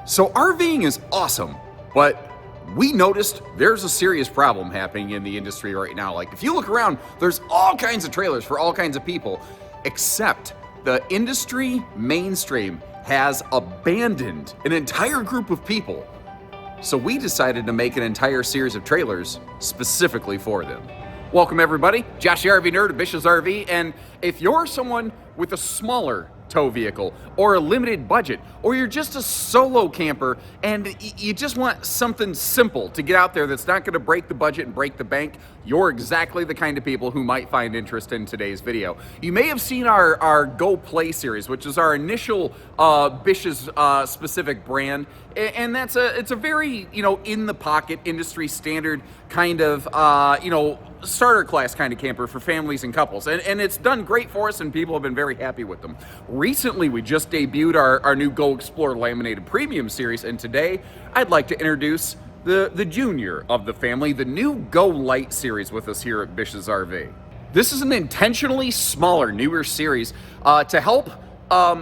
So RVing is awesome, but we noticed there's a serious problem happening in the industry right now. Like, if you look around, there's all kinds of trailers for all kinds of people, except the industry mainstream has abandoned an entire group of people. So we decided to make an entire series of trailers specifically for them. Welcome everybody, Josh the RV Nerd of Bish's RV, and if you're someone with a smaller tow vehicle or a limited budget, or you're just a solo camper and you just want something simple to get out there that's not going to break the budget and break the bank, you're exactly the kind of people who might find interest in today's video. You may have seen our Go Play series, which is our initial Bish's specific brand, and it's a very in the pocket industry standard kind of starter class kind of camper for families and couples, and it's done great for us and people have been very happy with them. Recently we just debuted our new Go Explore Laminated Premium series, and today I'd like to introduce the junior of the family, the new Go LITE series with us here at Bish's RV. This is an intentionally smaller, newer series to help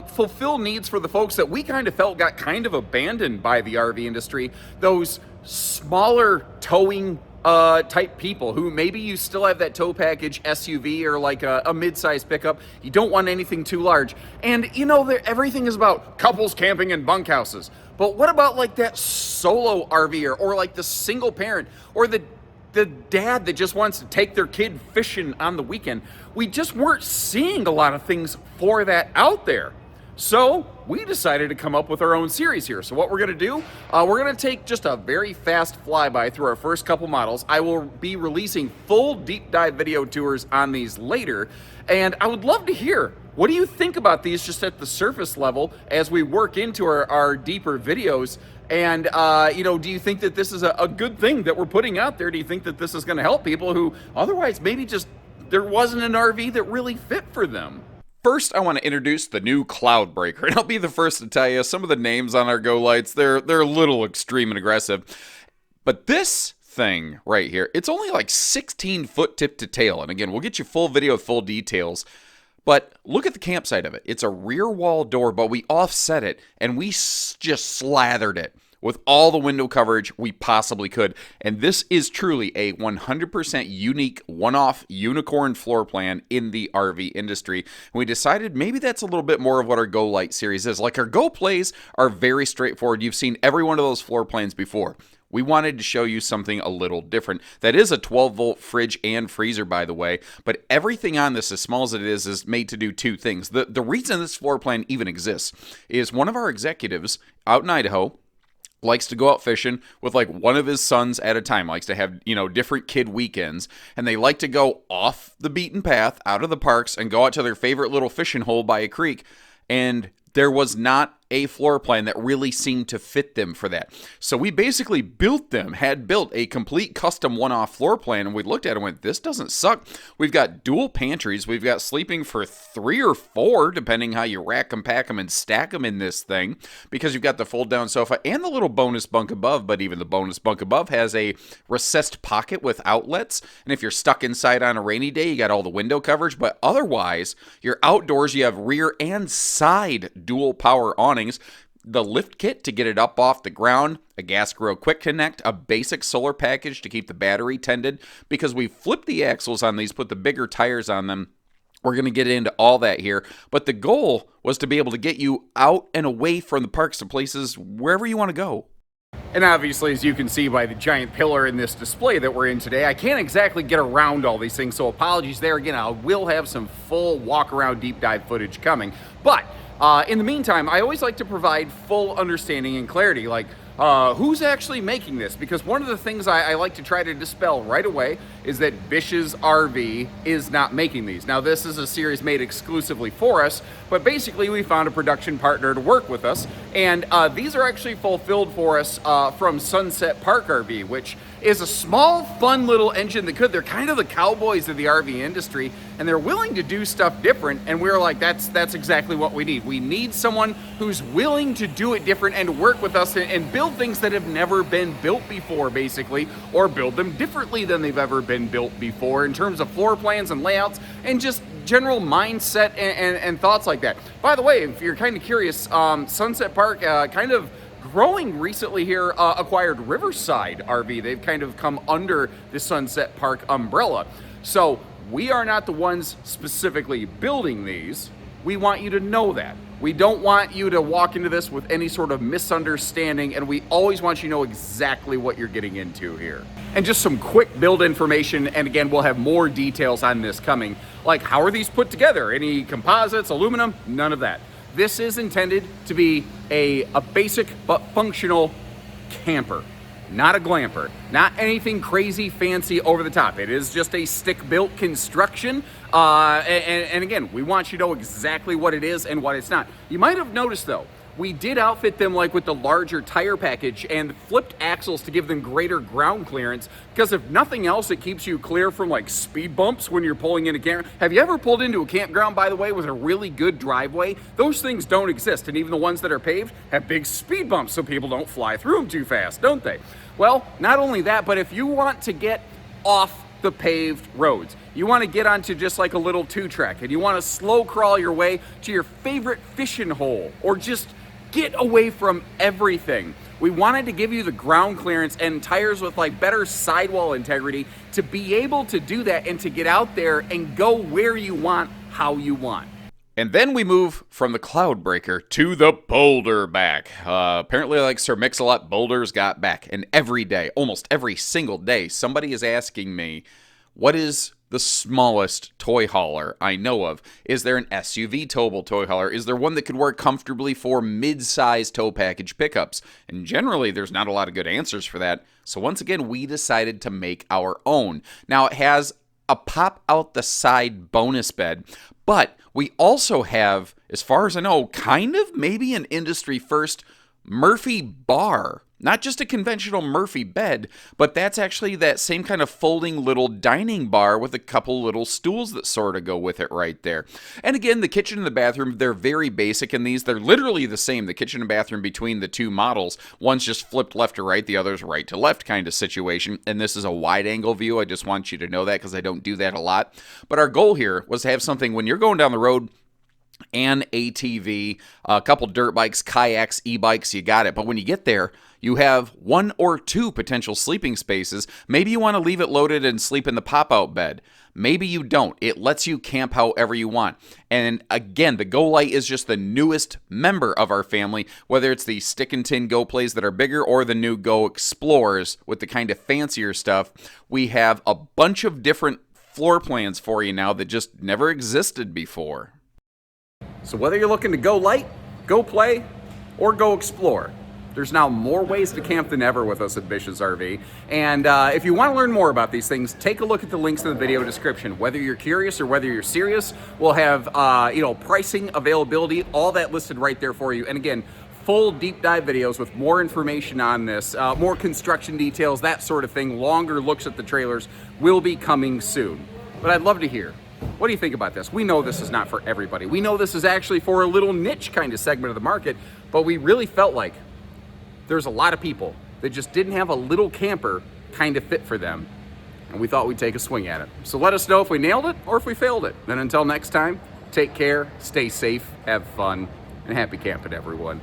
fulfill needs for the folks that we kind of felt got kind of abandoned by the RV industry, those smaller towing type people who maybe you still have that tow package SUV or like a mid-size pickup. You don't want anything too large. And everything is about couples camping and bunkhouses. But what about like that solo RVer, or like the single parent, or the dad that just wants to take their kid fishing on the weekend? We just weren't seeing a lot of things for that out there. So we decided to come up with our own series here. So what we're going to do, we're going to take just a very fast flyby through our first couple models. I will be releasing full deep dive video tours on these later, and I would love to hear, what do you think about these just at the surface level as we work into our deeper videos? And do you think that this is a good thing that we're putting out there? Do you think that this is going to help people who otherwise maybe just there wasn't an RV that really fit for them? First, I want to introduce the new Cloudbreaker, and I'll be the first to tell you, some of the names on our Go Lights, they're a little extreme and aggressive. But this thing right here, it's only like 16 foot tip to tail, and again, we'll get you full video with full details. But look at the campsite of it. It's a rear wall door, but we offset it, and we just slathered it with all the window coverage we possibly could. And this is truly a 100% unique, one-off unicorn floor plan in the RV industry. And we decided maybe that's a little bit more of what our Go Light series is. Like, our Go Plays are very straightforward. You've seen every one of those floor plans before. We wanted to show you something a little different. That is a 12-volt fridge and freezer, by the way, but everything on this, as small as it is made to do two things. The reason this floor plan even exists is one of our executives out in Idaho likes to go out fishing with like one of his sons at a time, likes to have, different kid weekends, and they like to go off the beaten path, out of the parks, and go out to their favorite little fishing hole by a creek, and there was not a floor plan that really seemed to fit them for that. So we basically had built a complete custom one-off floor plan, and we looked at it and went, this doesn't suck. We've got dual pantries. We've got sleeping for 3 or 4, depending how you rack them, pack them, and stack them in this thing, because you've got the fold-down sofa and the little bonus bunk above, but even the bonus bunk above has a recessed pocket with outlets, and if you're stuck inside on a rainy day, you got all the window coverage, but otherwise, you're outdoors, you have rear and side dual power awnings, the lift kit to get it up off the ground, a gas grill quick connect, a basic solar package to keep the battery tended, because we flipped the axles on these, put the bigger tires on them. We're going to get into all that here, but the goal was to be able to get you out and away from the parks to places wherever you want to go. And obviously, as you can see by the giant pillar in this display that we're in today, I can't exactly get around all these things, so apologies there. Again, I will have some full walk-around deep dive footage coming, but in the meantime, I always like to provide full understanding and clarity, like who's actually making this, because one of the things I like to try to dispel right away is that Bish's RV is not making these. Now, this is a series made exclusively for us, but basically we found a production partner to work with us, and these are actually fulfilled for us from Sunset Park RV, which is a small, fun little engine that they're kind of the cowboys of the RV industry, and they're willing to do stuff different, and we're like, that's exactly what we need. We need someone who's willing to do it different and work with us and build things that have never been built before, basically, or build them differently than they've ever been built before in terms of floor plans and layouts and just general mindset and thoughts like that. By the way, if you're kind of curious, Sunset Park kind of growing recently here, acquired Riverside RV. They've kind of come under the Sunset Park umbrella. So we are not the ones specifically building these. We want you to know that. We don't want you to walk into this with any sort of misunderstanding, and we always want you to know exactly what you're getting into here. And just some quick build information, and again, we'll have more details on this coming. Like, how are these put together? Any composites, aluminum? None of that. This is intended to be a basic but functional camper, not a glamper, not anything crazy, fancy, over the top. It is just a stick-built construction. And again, we want you to know exactly what it is and what it's not. You might have noticed, though, we did outfit them like with the larger tire package and flipped axles to give them greater ground clearance, because if nothing else, it keeps you clear from like speed bumps when you're pulling into camp. Have you ever pulled into a campground, by the way, with a really good driveway? Those things don't exist, and even the ones that are paved have big speed bumps so people don't fly through them too fast, don't they? Well, not only that, but if you want to get off the paved roads, you want to get onto just like a little 2-track, and you want to slow crawl your way to your favorite fishing hole, or just get away from everything. We wanted to give you the ground clearance and tires with like better sidewall integrity to be able to do that and to get out there and go where you want, how you want. And then we move from the Cloudbreaker to the Boulderback. Apparently, like Sir Mix-a-Lot, boulders got back. And every day, almost every single day, somebody is asking me, what is the smallest toy hauler I know of? Is there an SUV towable toy hauler? Is there one that could work comfortably for mid-size tow package pickups? And generally, there's not a lot of good answers for that. So once again, we decided to make our own. Now, it has a pop out the side bonus bed, but we also have, as far as I know, kind of maybe an industry first Murphy bar. Not just a conventional Murphy bed, but that's actually that same kind of folding little dining bar with a couple little stools that sort of go with it right there. And again, the kitchen and the bathroom, they're very basic in these. They're literally the same, the kitchen and bathroom between the two models. One's just flipped left to right, the other's right to left kind of situation. And this is a wide angle view. I just want you to know that because I don't do that a lot. But our goal here was to have something when you're going down the road, an ATV, a couple dirt bikes, kayaks, e-bikes, you got it. But when you get there, you have 1 or 2 potential sleeping spaces. Maybe you want to leave it loaded and sleep in the pop-out bed. Maybe you don't. It lets you camp however you want. And again, the Go Lite is just the newest member of our family, whether it's the stick and tin Go Plays that are bigger or the new Go Explorers with the kind of fancier stuff. We have a bunch of different floor plans for you now that just never existed before. So whether you're looking to go light, go play, or go explore, there's now more ways to camp than ever with us at Bish's RV. And if you want to learn more about these things, take a look at the links in the video description. Whether you're curious or whether you're serious, we'll have pricing, availability, all that listed right there for you. And again, full deep dive videos with more information on this, more construction details, that sort of thing, longer looks at the trailers will be coming soon. But I'd love to hear, what do you think about this? We know this is not for everybody. We know this is actually for a little niche kind of segment of the market, but we really felt like there's a lot of people that just didn't have a little camper kind of fit for them, and we thought we'd take a swing at it. So let us know if we nailed it or if we failed it. Then until next time, take care, stay safe, have fun, and happy camping, everyone.